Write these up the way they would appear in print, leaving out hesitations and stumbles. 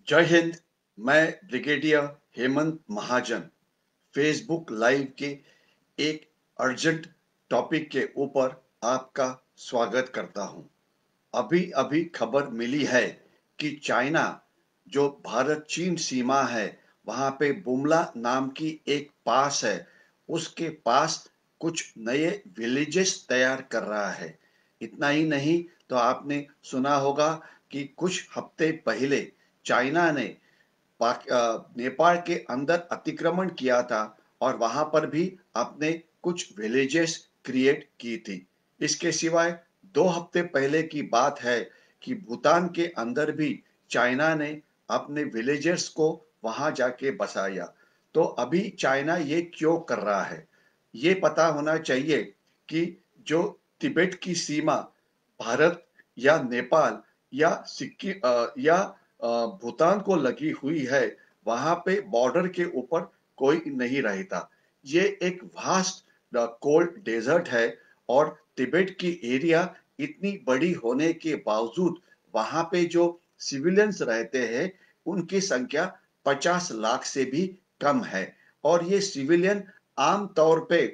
जय हिंद। मैं ब्रिगेडियर हेमंत महाजन Facebook live के एक अर्जेंट टॉपिक के ऊपर आपका स्वागत करता हूं। अभी अभी खबर मिली है कि चाइना जो भारत चीन सीमा है वहां पे बुमला नाम की एक पास है, उसके पास कुछ नए विलेजेस तैयार कर रहा है। इतना ही नहीं तो आपने सुना होगा कि कुछ हफ्ते पहले चाइना ने नेपाल के अंदर अतिक्रमण किया था और वहां पर भी अपने कुछ विलेजेस क्रिएट की थी। इसके सिवाय 2 हफ्ते पहले की बात है कि भूटान के अंदर भी चाइना ने अपने विलेजर्स को वहां जाके बसाया। तो अभी चाइना ये क्यों कर रहा है, ये पता होना चाहिए कि जो तिब्बत की सीमा भारत या नेपाल या सिक्किम या भूटान को लगी हुई है, वहां पे बॉर्डर के ऊपर कोई नहीं रहता। ये एक वास्ट कोल्ड डेजर्ट है और तिब्बत की एरिया इतनी बड़ी होने के बावजूद वहां पे जो सिविलियंस रहते हैं उनकी संख्या 50 लाख से भी कम है। और ये सिविलियन आम तौर पे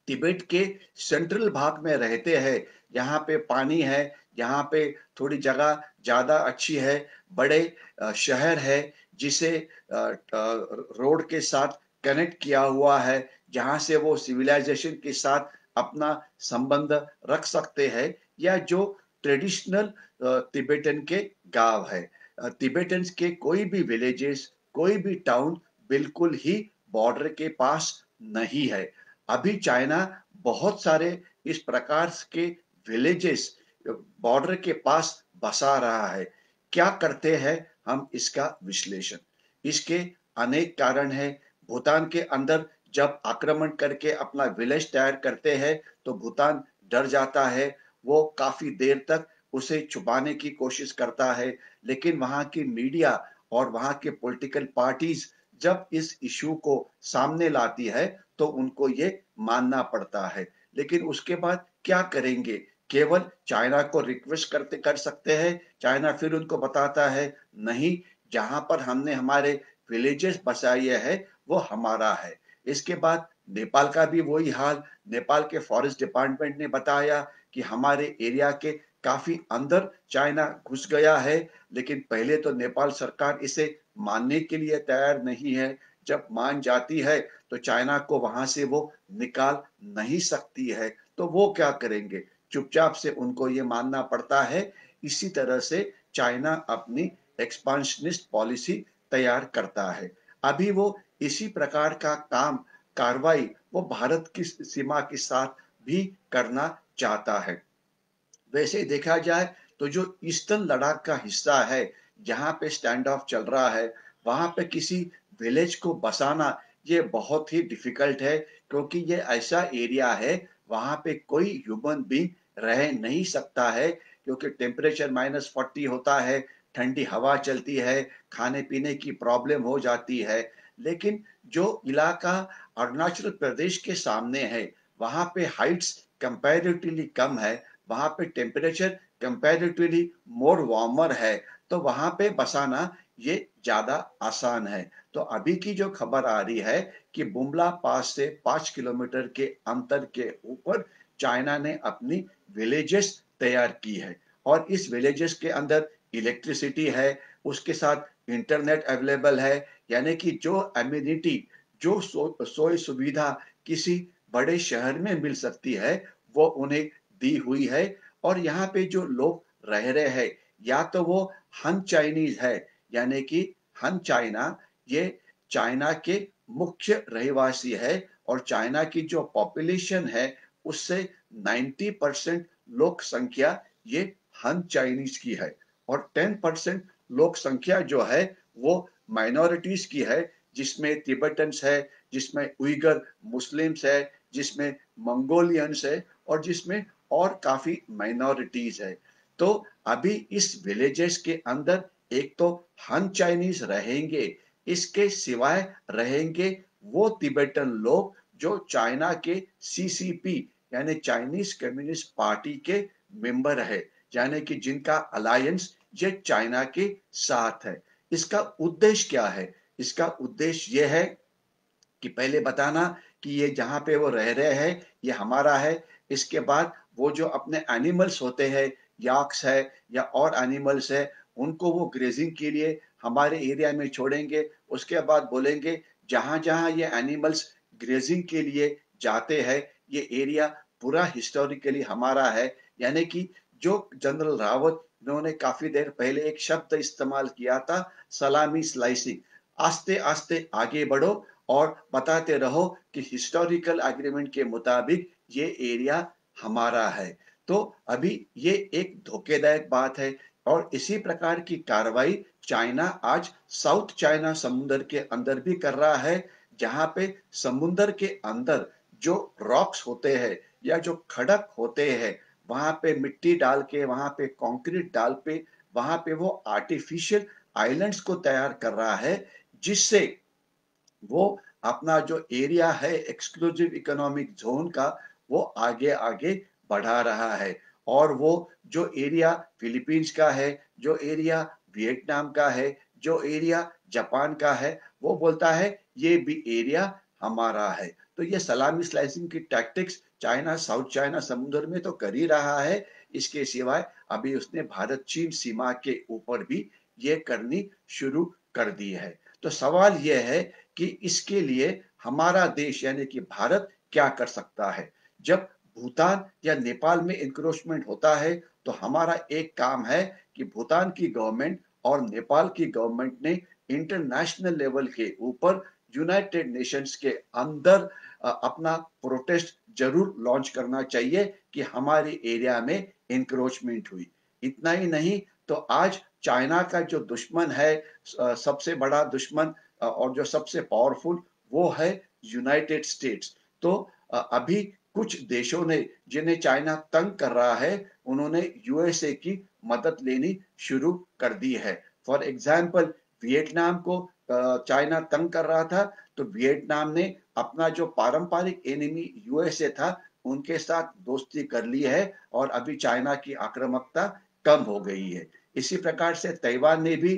तिब्बत के सेंट्रल भाग में रहते हैं, यहाँ पे पानी है, यहाँ पे थोड़ी जगह ज्यादा अच्छी है, बड़े शहर है जिसे रोड के साथ कनेक्ट किया हुआ है, जहाँ से वो सिविलाइजेशन के साथ अपना संबंध रख सकते हैं, या जो ट्रेडिशनल तिब्बतन के गांव है। तिब्बतन्स के कोई भी विलेजेस, कोई भी टाउन बिल्कुल ही बॉर्डर के पास नहीं है। अभी चाइना बहुत सारे इस प्रकार के विलेजेस बॉर्डर के पास बसा रहा है। क्या करते हैं हम इसका विश्लेषण? इसके अनेक कारण हैं। भूटान के अंदर जब आक्रमण करके अपना विलेज तैयार करते हैं तो भूटान डर जाता है, वो काफी देर तक उसे छुपाने की कोशिश करता है। लेकिन वहां की मीडिया और वहां के पॉलिटिकल पार्टीज जब इस इशू को सामने लाती है तो उनको ये मानना पड़ता है। लेकिन उसके बाद क्या करेंगे? केवल चाइना को रिक्वेस्ट करते कर सकते हैं। चाइना फिर उनको बताता है, नहीं, जहां पर हमने हमारे विलेजेस बसाए हैं वो हमारा है। इसके बाद नेपाल का भी वही हाल। नेपाल के फॉरेस्ट डिपार्टमेंट ने बताया कि हमारे एरिया के काफी अंदर चाइना घुस गया है। लेकिन पहले तो नेपाल सरकार इसे मानने के लिए तैयार नहीं है। जब मान जाती है तो चाइना को वहां से वो निकाल नहीं सकती है। तो वो क्या करेंगे? चुपचाप से उनको ये मानना पड़ता है। इसी तरह से चाइना अपनी एक्सपांशनिस्ट पॉलिसी तैयार करता है। अभी वो इसी प्रकार का काम, कार्रवाई वो भारत की सीमा के साथ भी करना चाहता है। वैसे देखा जाए तो जो ईस्टर्न लद्दाख का हिस्सा है जहाँ पे स्टैंड ऑफ चल रहा है, वहां पे किसी विलेज को बसाना ये बहुत ही डिफिकल्ट है, क्योंकि ये ऐसा एरिया है वहां पे कोई ह्यूमन बींग रह नहीं सकता है, क्योंकि टेम्परेचर -40 होता है, ठंडी हवा चलती है, खाने पीने की प्रॉब्लम हो जाती है। लेकिन जो इलाका अरुणाचल प्रदेश के सामने है, वहां पे हाइट्स कंपैरेटिवली कम है, वहां पे टेम्परेचर कंपैरेटिवली मोर वार्मर है, तो वहां पे बसाना ये ज्यादा आसान है। तो अभी की जो खबर आ रही है कि बुमला पास से 5 किलोमीटर के अंतर के ऊपर चाइना ने अपनी विलेजेस तैयार की है, और इस विलेजेस के अंदर इलेक्ट्रिसिटी है, उसके साथ इंटरनेट अवेलेबल है। यानी कि जो एम्यूनिटी, जो सोई सुविधा किसी बड़े शहर में मिल सकती है वो उन्हें दी हुई है। और यहाँ पे जो लोग रह रहे हैं, या तो वो हन चाइनीज है, यानी कि हन चाइना, ये चाइना के मुख्य रहवासी है, और चाइना की जो पॉपुलेशन है उससे 90% लोक संख्या ये हन चाइनीज की है। और 10% लोक संख्या जो है वो माइनॉरिटीज की है, जिसमें तिब्बतन्स है, जिसमें उइगर मुस्लिम्स है, जिसमें मंगोलियंस है, और जिसमें और काफी माइनॉरिटीज है। तो अभी इस विलेजेस के अंदर एक तो हन चाइनीज रहेंगे, इसके सिवाय रहेंगे वो तिब्बतन लोग जो चाइना के सीसीपी यानी चाइनीज कम्युनिस्ट पार्टी के मेंबर है, यानी कि जिनका अलायंस ये चाइना के साथ है। इसका उद्देश्य क्या है? इसका उद्देश्य ये है कि पहले बताना कि ये जहाँ पे वो रह रहे हैं ये हमारा है। इसके बाद वो जो अपने एनिमल्स होते हैं, याक्स है या और एनिमल्स है, उनको वो ग्रेजिंग के लिए हमारे एरिया में छोड़ेंगे। उसके बाद बोलेंगे जहाँ जहाँ ये एनिमल्स ग्रेजिंग के लिए जाते हैं, ये एरिया पूरा हिस्टोरिकली हमारा है। यानी कि जो जनरल रावत इन्होंने काफी देर पहले एक शब्द इस्तेमाल किया था, सलामी स्लाइसिंग। आस्ते आस्ते आगे बढ़ो और बताते रहो कि हिस्टोरिकल एग्रीमेंट के मुताबिक ये एरिया हमारा है। तो अभी ये एक धोखेदायक बात है और इसी प्रकार की कार्रवाई चाइना आज साउथ चाइना समुद्र के अंदर भी कर रहा है, जहां पे समुद्र के अंदर जो रॉक्स होते हैं या जो खड़क होते हैं, वहां पे मिट्टी डाल के, वहां पे कंक्रीट डाल पे, वहां पे वो आर्टिफिशियल आइलैंड्स को तैयार कर रहा है, जिससे वो अपना जो एरिया है एक्सक्लूसिव इकोनॉमिक जोन का, वो आगे आगे बढ़ा रहा है। और वो जो एरिया फिलीपींस का है, जो एरिया वियतनाम का है, जो एरिया जापान का है, वो बोलता है ये भी एरिया हमारा है। तो ये सलामी स्लाइसिंग की टैक्टिक्स चाइना साउथ चाइना समुद्र में तो कर ही रहा है। इसके सिवाय अभी उसने भारत चीन सीमा के ऊपर भी ये करनी शुरू कर दी है। तो सवाल यह है कि इसके लिए हमारा देश यानी कि भारत क्या कर सकता है? जब भूटान या नेपाल में इंक्रोचमेंट होता है तो हमारा एक काम है कि भूटान की गवर्नमेंट और नेपाल की गवर्नमेंट ने इंटरनेशनल लेवल के ऊपर यूनाइटेड नेशंस के अंदर अपना प्रोटेस्ट जरूर लॉन्च करना चाहिए कि हमारे एरिया में इंक्रोचमेंट हुई। इतना ही नहीं तो आज चाइना का जो दुश्मन है, सबसे बड़ा दुश्मन और जो सबसे पावरफुल, वो है यूनाइटेड स्टेट्स। तो अभी कुछ देशों ने जिन्हें चाइना तंग कर रहा है, उन्होंने यूएसए की मदद लेनी शुरू कर दी है। फॉर एग्जाम्पल वियतनाम को चाइना तंग कर रहा था, तो वियतनाम ने अपना जो पारंपरिक एनिमी यूएसए था उनके साथ दोस्ती कर ली है और अभी चाइना की आक्रामकता कम हो गई है। इसी प्रकार से ताइवान ने भी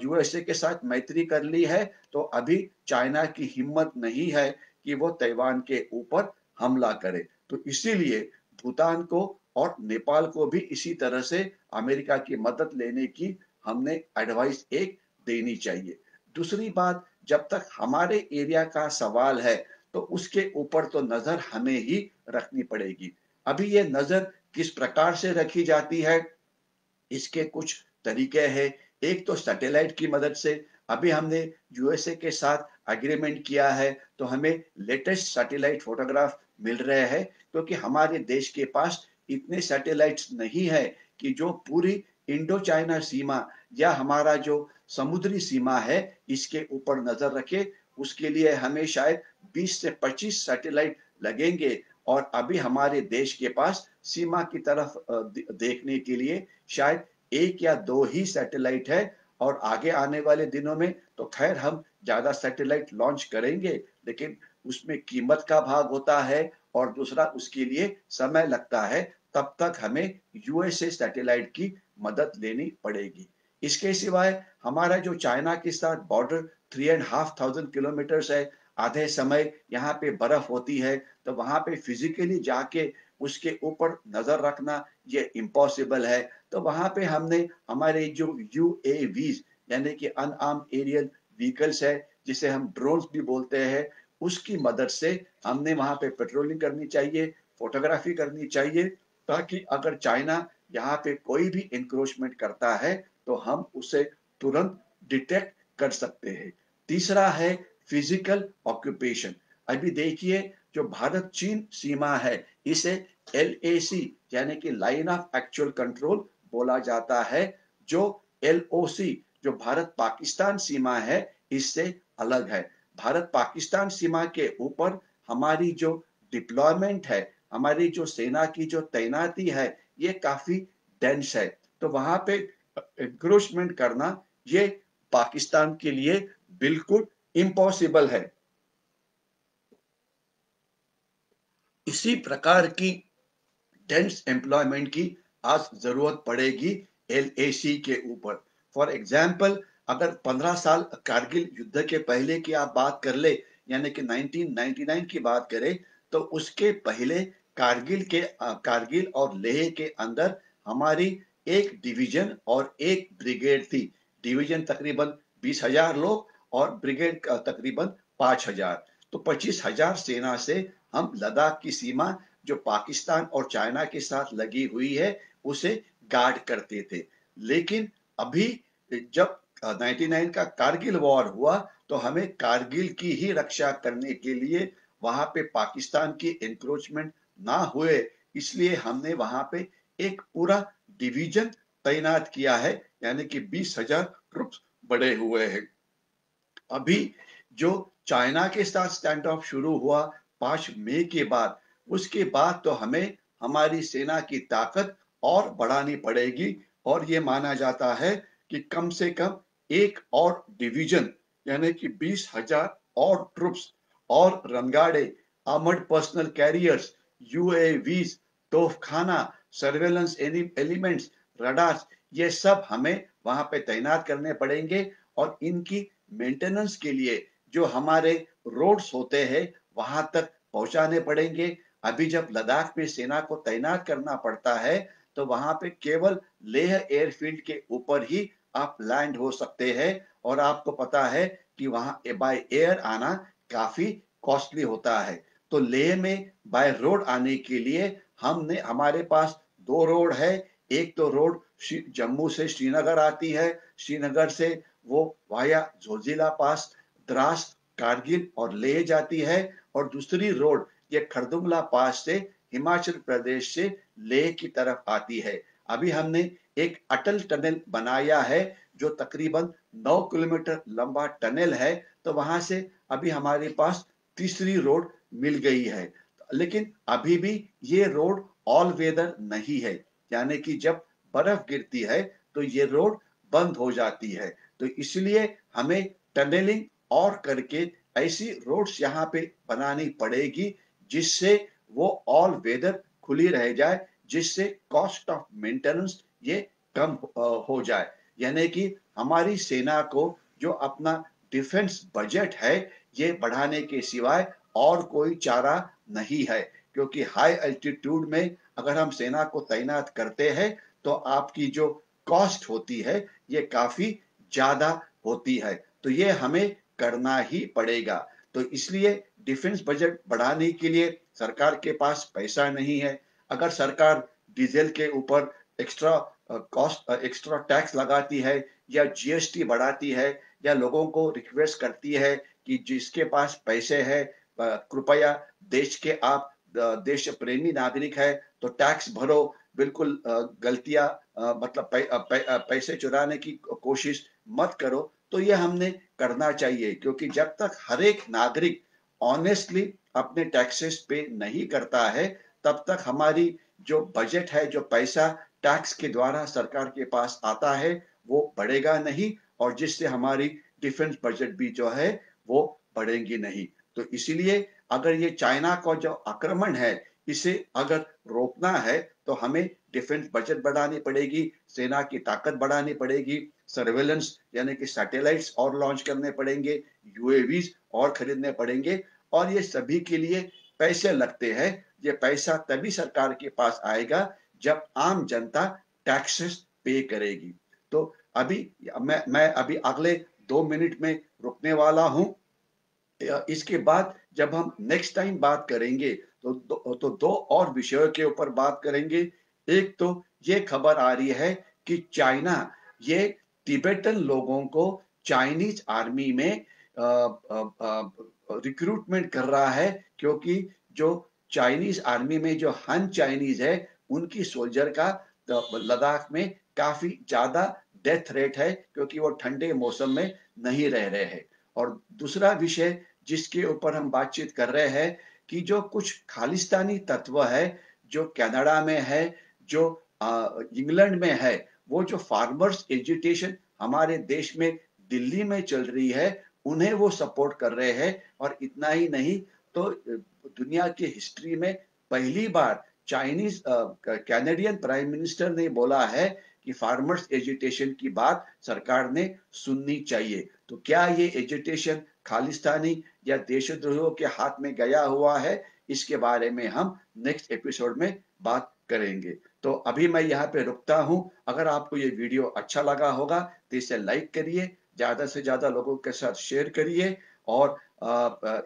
यूएसए के साथ मैत्री कर ली है, तो अभी चाइना की हिम्मत नहीं है कि वो ताइवान के ऊपर हमला करे। तो इसीलिए भूटान को और नेपाल को भी इसी तरह से अमेरिका की मदद लेने की हमने एडवाइस एक देनी चाहिए। दूसरी बात, जब तक हमारे एरिया का सवाल है तो उसके ऊपर तो नजर हमें ही रखनी पड़ेगी। अभी ये नजर किस प्रकार से रखी जाती है, इसके कुछ तरीके हैं। एक तो सैटेलाइट की मदद से। अभी हमने यूएसए के साथ एग्रीमेंट किया है, तो हमें लेटेस्ट सैटेलाइट फोटोग्राफ मिल रहे हैं, क्योंकि हमारे देश के पास इतने सैटेलाइट्स नहीं है कि जो पूरी इंडो चाइना सीमा या हमारा जो समुद्री सीमा है इसके ऊपर नजर रखे। उसके लिए हमें शायद 20 से 25 सैटेलाइट लगेंगे और अभी हमारे देश के पास सीमा की तरफ देखने के लिए शायद एक या दो ही सैटेलाइट है। और आगे आने वाले दिनों में तो खैर हम ज्यादा सैटेलाइट लॉन्च करेंगे, लेकिन उसमें कीमत का भाग होता है और दूसरा उसके लिए समय लगता है। तब तक हमें यूएसए सैटेलाइट की मदद लेनी पड़ेगी। इसके सिवाय हमारा जो चाइना के साथ बॉर्डर 3,500 किलोमीटर है, आधे समय यहाँ पे बर्फ होती है, तो वहां पे फिजिकली जाके उसके ऊपर नजर रखना ये इम्पॉसिबल है। तो वहां पे हमने हमारे जो यूएवीज यानी कि अनआर्म्ड एरियल व्हीकल्स है, जिसे हम ड्रोन्स भी बोलते हैं, उसकी मदद से हमने वहां पे पेट्रोलिंग करनी चाहिए, फोटोग्राफी करनी चाहिए, ताकि अगर चाइना यहाँ पे कोई भी इंक्रोचमेंट करता है तो हम उसे तुरंत डिटेक्ट कर सकते हैं। तीसरा है फिजिकल ऑक्यूपेशन। अभी देखिए जो भारत चीन सीमा है इसे एलएसी यानी कि लाइन ऑफ एक्चुअल कंट्रोल बोला जाता है, जो एलओसी जो भारत पाकिस्तान सीमा है इससे अलग है। भारत पाकिस्तान सीमा के ऊपर हमारी जो डिप्लॉयमेंट है, हमारी जो सेना की जो तैनाती है, ये काफी डेंस है। तो वहां पे एंक्रोचमेंट करना ये पाकिस्तान के लिए बिल्कुल इम्पॉसिबल है। इसी प्रकार की डेंस एम्प्लॉयमेंट की आज जरूरत पड़ेगी एलएसी के ऊपर। फॉर एग्जाम्पल अगर 15 साल कारगिल युद्ध के पहले की आप बात कर ले, यानी कि 1999 की बात करें, तो उसके पहले कारगिल और लेह के अंदर हमारी एक डिवीजन और एक ब्रिगेड थी। डिवीजन तकरीबन 20,000 लोग और ब्रिगेड तकरीबन 5,000। तो 25,000 सेना से हम लद्दाख की सीमा जो पाकिस्तान और चाइना के साथ लगी हुई है उसे गार्ड करते थे। लेकिन अभी जब 99 का कारगिल वॉर हुआ तो हमें कारगिल की ही रक्षा करने के लिए वहां पे पाकिस्तान की एंक्रोचमेंट ना हुए, इसलिए हमने वहां पे एक पूरा डिवीजन तैनात किया है, यानी कि 20,000 ट्रुप्स बढ़े हुए हैं। अभी जो चाइना के साथ स्टैंड ऑफ शुरू हुआ 5 मई के बाद, उसके बाद तो हमें हमारी सेना की ताकत और बढ़ानी पड़ेगी और ये माना जाता है कि कम से कम एक और डिवीजन, यानी कि 20,000 और ट्रुप्स और रणगाड़े, आर्मर्ड पर्सनल कैरियर्स, यूएवीज, तोपखाना, सर्वेलेंस एलिमेंट्स, रडार्स, ये सब हमें वहां पे तैनात करने पड़ेंगे और इनकी मेंटेनेंस के लिए जो हमारे रोड्स होते हैं वहां तक पहुंचाने पड़ेंगे। अभी जब लद्दाख में सेना को तैनात करना पड़ता है तो वहां पे केवल लेह एयरफील्ड के ऊपर ही आप लैंड हो सकते हैं और आपको पता है कि वहां बाय एयर आना काफी कॉस्टली होता है। तो लेह में बाय रोड आने के लिए हमने हमारे पास दो रोड है। एक तो रोड जम्मू से श्रीनगर आती है, श्रीनगर से वो वाया जोजिला पास, द्रास, कारगिल और लेह जाती है, और दूसरी रोड ये खरदुंगला पास से हिमाचल प्रदेश से लेह की तरफ आती है। अभी हमने एक अटल टनल बनाया है जो तकरीबन 9 किलोमीटर लंबा टनल है, तो वहां से अभी हमारे पास तीसरी रोड मिल गई है। लेकिन अभी भी ये रोड ऑल वेदर नहीं है, यानी कि जब बर्फ गिरती है तो ये रोड बंद हो जाती है। तो इसलिए हमें टनलिंग और करके ऐसी रोड्स यहाँ पे बनानी पड़ेगी जिससे वो ऑल वेदर खुली रह जाए, जिससे कॉस्ट ऑफ मेंटेनेंस ये कम हो जाए। यानी कि हमारी सेना को जो अपना डिफेंस बजट है ये बढ़ाने के सिवाय और कोई चारा नहीं है, क्योंकि हाई एल्टीट्यूड में अगर हम सेना को तैनात करते हैं तो आपकी जो कॉस्ट होती है ये काफी ज्यादा होती है, तो ये हमें करना ही पड़ेगा। तो इसलिए डिफेंस बजट बढ़ाने के लिए सरकार के पास पैसा नहीं है। अगर सरकार डीजल के ऊपर एक्स्ट्रा एक्स्ट्रा टैक्स लगाती है या जीएसटी बढ़ाती है या लोगों को रिक्वेस्ट करती है कि जिसके पास पैसे है कृपया देश के आप देश प्रेमी नागरिक है तो टैक्स भरो, बिल्कुल गलतियां मतलब पैसे चुराने की कोशिश मत करो, तो ये हमने करना चाहिए। क्योंकि जब तक हर एक नागरिक ऑनेस्टली अपने टैक्सेस पे नहीं करता है तब तक हमारी जो बजट है, जो पैसा टैक्स के द्वारा सरकार के पास आता है वो बढ़ेगा नहीं, और जिससे हमारी डिफेंस बजट भी जो है वो बढ़ेंगी नहीं। तो इसीलिए अगर ये चाइना का जो आक्रमण है इसे अगर रोकना है तो हमें डिफेंस बजट बढ़ानी पड़ेगी, सेना की ताकत बढ़ानी पड़ेगी, सर्वेलेंस यानी कि सैटेलाइट्स और लॉन्च करने पड़ेंगे, यूएवीज और खरीदने पड़ेंगे, और ये सभी के लिए पैसे लगते हैं। ये पैसा तभी सरकार के पास आएगा जब आम जनता टैक्सेस पे करेगी। तो अभी मैं अभी अगले 2 मिनट में रुकने वाला हूं। इसके बाद जब हम नेक्स्ट टाइम बात करेंगे तो दो और विषयों के ऊपर बात करेंगे। एक तो ये खबर आ रही है कि चाइना ये तिब्बतन लोगों को चाइनीज आर्मी में रिक्रूटमेंट कर रहा है, क्योंकि जो चाइनीज आर्मी में जो हन चाइनीज है उनकी सोल्जर का लद्दाख में काफी ज्यादा डेथ रेट है, क्योंकि वो ठंडे मौसम में नहीं रह रहे हैं। और दूसरा विषय जिसके ऊपर हम बातचीत कर रहे हैं कि जो कुछ खालिस्तानी तत्व है जो कनाडा में है, जो इंग्लैंड में है, वो जो फार्मर्स एजिटेशन हमारे देश में दिल्ली में चल रही है उन्हें वो सपोर्ट कर रहे हैं। और इतना ही नहीं तो दुनिया की हिस्ट्री में पहली बार चाइनीज कैनेडियन प्राइम मिनिस्टर ने बोला है कि फार्मर्स एजिटेशन की बात सरकार ने सुननी चाहिए। तो क्या ये एजिटेशन खालिस्तानी या देशद्रोहियों के हाथ में गया हुआ है, इसके बारे में हम नेक्स्ट एपिसोड में बात करेंगे। तो अभी मैं यहाँ पे रुकता हूँ। अगर आपको ये वीडियो अच्छा लगा होगा तो इसे लाइक करिए, ज्यादा से ज्यादा लोगों के साथ शेयर करिए और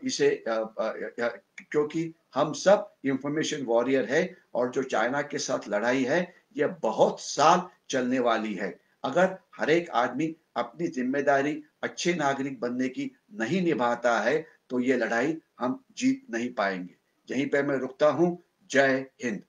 इसे क्योंकि हम सब इंफॉर्मेशन वॉरियर है और जो चाइना के साथ लड़ाई है यह बहुत साल चलने वाली है। अगर हर एक आदमी अपनी जिम्मेदारी अच्छे नागरिक बनने की नहीं निभाता है तो ये लड़ाई हम जीत नहीं पाएंगे। यहीं पे मैं रुकता हूँ। जय हिंद।